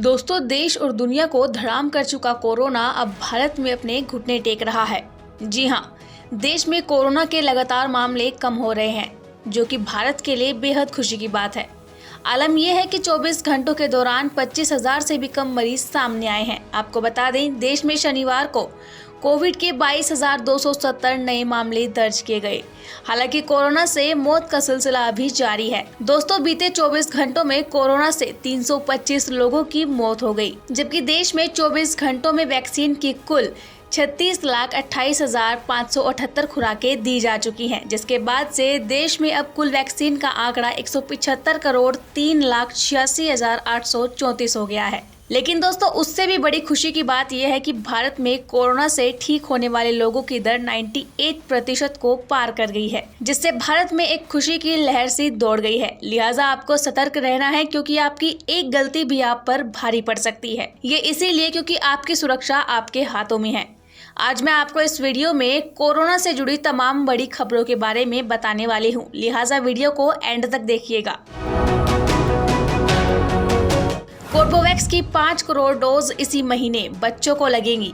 दोस्तों, देश और दुनिया को धड़ाम कर चुका कोरोना अब भारत में अपने घुटने टेक रहा है। जी हाँ, देश में कोरोना के लगातार मामले कम हो रहे हैं, जो कि भारत के लिए बेहद खुशी की बात है। आलम यह है कि 24 घंटों के दौरान 25,000 से भी कम मरीज सामने आए हैं। आपको बता दें, देश में शनिवार को कोविड के 22,270 नए मामले दर्ज किए गए। हालांकि कोरोना से मौत का सिलसिला अभी जारी है। दोस्तों, बीते 24 घंटों में कोरोना से 325 लोगों की मौत हो गई, जबकि देश में 24 घंटों में वैक्सीन की कुल 36,28,578 खुराकें दी जा चुकी हैं, जिसके बाद से देश में अब कुल वैक्सीन का आंकड़ा 175,03,86,834 हो गया है। लेकिन दोस्तों, उससे भी बड़ी खुशी की बात यह है कि भारत में कोरोना से ठीक होने वाले लोगों की दर 98% को पार कर गई है, जिससे भारत में एक खुशी की लहर सी दौड़ गई है। लिहाजा आपको सतर्क रहना है, क्योंकि आपकी एक गलती भी आप पर भारी पड़ सकती है। ये इसीलिए क्योंकि आपकी सुरक्षा आपके हाथों में है। आज मैं आपको इस वीडियो में कोरोना से जुड़ी तमाम बड़ी खबरों के बारे में बताने वाली हूँ, लिहाजा वीडियो को एंड तक देखिएगा। कोर्बेवैक्स की 5 करोड़ डोज इसी महीने बच्चों को लगेंगी।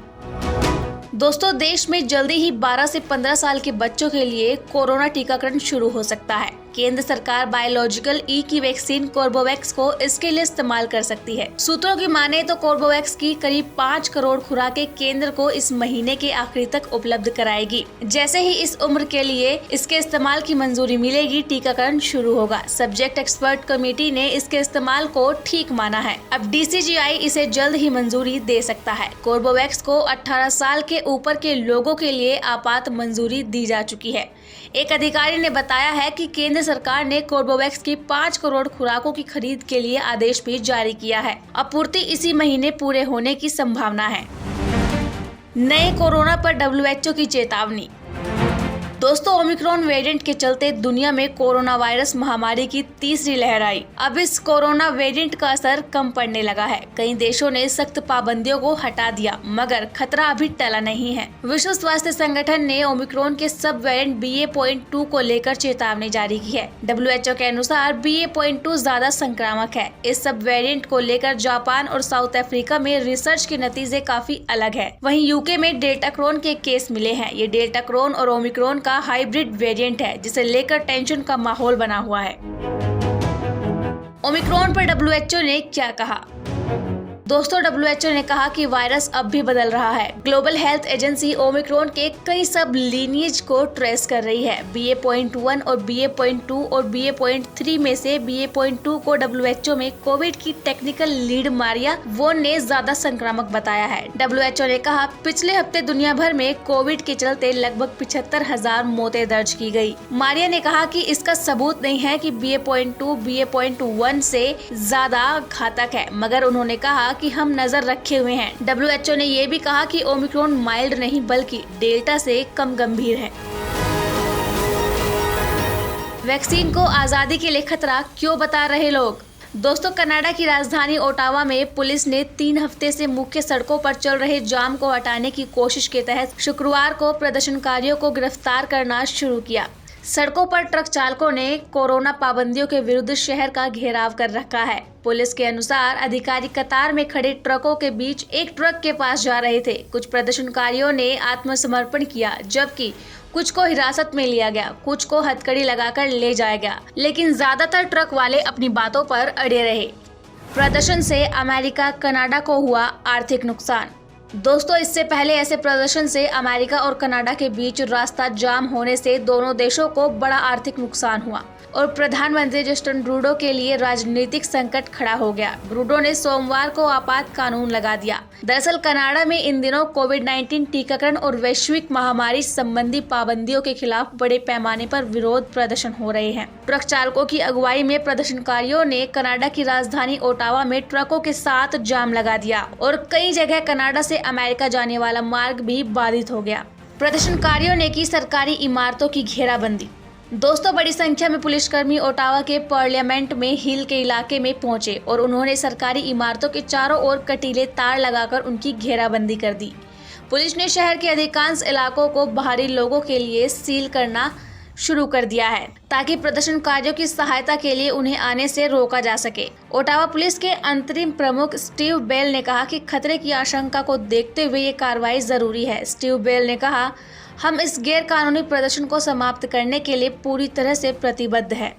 दोस्तों, देश में जल्दी ही 12 से 15 साल के बच्चों के लिए कोरोना टीकाकरण शुरू हो सकता है। केंद्र सरकार बायोलॉजिकल ई की वैक्सीन कोर्बेवैक्स को इसके लिए इस्तेमाल कर सकती है। सूत्रों की माने तो कोर्बेवैक्स की करीब 5 करोड़ खुराकें केंद्र को इस महीने के आखिरी तक उपलब्ध कराएगी। जैसे ही इस उम्र के लिए इसके इस्तेमाल की मंजूरी मिलेगी, टीकाकरण शुरू होगा। सब्जेक्ट एक्सपर्ट कमेटी ने इसके इस्तेमाल को ठीक माना है। अब DCGI इसे जल्द ही मंजूरी दे सकता है। कोर्बेवैक्स को 18 साल के ऊपर के लोगों के लिए आपात मंजूरी दी जा चुकी है। एक अधिकारी ने बताया है कि केंद्र सरकार ने कोर्बेवैक्स की 5 करोड़ खुराकों की खरीद के लिए आदेश भी जारी किया है। आपूर्ति इसी महीने पूरे होने की संभावना है। नए कोरोना पर WHO की चेतावनी। दोस्तों, ओमिक्रॉन वेरिएंट के चलते दुनिया में कोरोना वायरस महामारी की तीसरी लहर आई। अब इस कोरोना वेरिएंट का असर कम पड़ने लगा है। कई देशों ने सख्त पाबंदियों को हटा दिया, मगर खतरा अभी टला नहीं है। विश्व स्वास्थ्य संगठन ने ओमिक्रॉन के सब वेरिएंट BA.2 को लेकर चेतावनी जारी की है। WHO के अनुसार BA.2 ज्यादा संक्रामक है। इस सब वेरिएंट को लेकर जापान और साउथ अफ्रीका में रिसर्च के नतीजे काफी अलग है। वहीं UK में डेल्टाक्रोन के केस मिले हैं। ये डेल्टाक्रोन और ओमिक्रॉन का हाइब्रिड वेरिएंट है, जिसे लेकर टेंशन का माहौल बना हुआ है। ओमिक्रॉन पर WHO ने क्या कहा? दोस्तों, WHO ने कहा कि वायरस अब भी बदल रहा है। ग्लोबल हेल्थ एजेंसी ओमिक्रॉन के कई सब लीनिएज को ट्रेस कर रही है। BA.1 और BA.2 और BA.3 में से BA.2 को WHO में कोविड की टेक्निकल लीड मारिया वोन ने ज्यादा संक्रामक बताया है। WHO ने कहा, पिछले हफ्ते दुनिया भर में कोविड के चलते लगभग 75,000 मौतें दर्ज की गई। मारिया ने कहा कि इसका सबूत नहीं है कि BA.2 BA.1 से ज्यादा घातक है, मगर उन्होंने कहा कि हम नजर रखे हुए हैं। WHO ने यह भी कहा कि ओमिक्रॉन माइल्ड नहीं बल्कि डेल्टा से कम गंभीर है। वैक्सीन को आजादी के लिए खतरा क्यों बता रहे लोग? दोस्तों, कनाडा की राजधानी ओटावा में पुलिस ने 3 हफ्ते से मुख्य सड़कों पर चल रहे जाम को हटाने की कोशिश के तहत शुक्रवार को प्रदर्शनकारियों को गिरफ्तार करना शुरू किया। सड़कों पर ट्रक चालकों ने कोरोना पाबंदियों के विरुद्ध शहर का घेराव कर रखा है। पुलिस के अनुसार अधिकारी कतार में खड़े ट्रकों के बीच एक ट्रक के पास जा रहे थे। कुछ प्रदर्शनकारियों ने आत्मसमर्पण किया, जबकि कुछ को हिरासत में लिया गया, कुछ को हथकड़ी लगाकर ले जाया गया, लेकिन ज्यादातर ट्रक वाले अपनी बातों पर अड़े रहे। प्रदर्शन से अमेरिका कनाडा को हुआ आर्थिक नुकसान। दोस्तों, इससे पहले ऐसे प्रदर्शन से अमेरिका और कनाडा के बीच रास्ता जाम होने से दोनों देशों को बड़ा आर्थिक नुकसान हुआ और प्रधानमंत्री जस्टिन ट्रूडो के लिए राजनीतिक संकट खड़ा हो गया। ट्रूडो ने सोमवार को आपात कानून लगा दिया। दरअसल कनाडा में इन दिनों कोविड-19 टीकाकरण और वैश्विक महामारी संबंधी पाबंदियों के खिलाफ बड़े पैमाने पर विरोध प्रदर्शन हो रहे हैं। ट्रक चालकों की अगुवाई में प्रदर्शनकारियों ने कनाडा की राजधानी ओटावा में ट्रकों के साथ जाम लगा दिया और कई जगह कनाडा से अमेरिका जाने वाला मार्ग भी बाधित हो गया। प्रदर्शनकारियों ने की सरकारी इमारतों की घेराबंदी। दोस्तों, बड़ी संख्या में पुलिसकर्मी ओटावा के पार्लियामेंट में हिल के इलाके में पहुंचे और उन्होंने सरकारी इमारतों के चारों ओर कटीले तार लगाकर उनकी घेराबंदी कर दी। पुलिस ने शहर के अधिकांश इलाकों को बाहरी लोगों के लिए सील करना शुरू कर दिया है ताकि प्रदर्शनकारियों की सहायता के लिए उन्हें आने से रोका जा सके। ओटावा पुलिस के अंतरिम प्रमुख स्टीव बेल ने कहा कि खतरे की आशंका को देखते हुए ये कार्रवाई जरूरी है। स्टीव बेल ने कहा, हम इस गैर कानूनी प्रदर्शन को समाप्त करने के लिए पूरी तरह से प्रतिबद्ध हैं।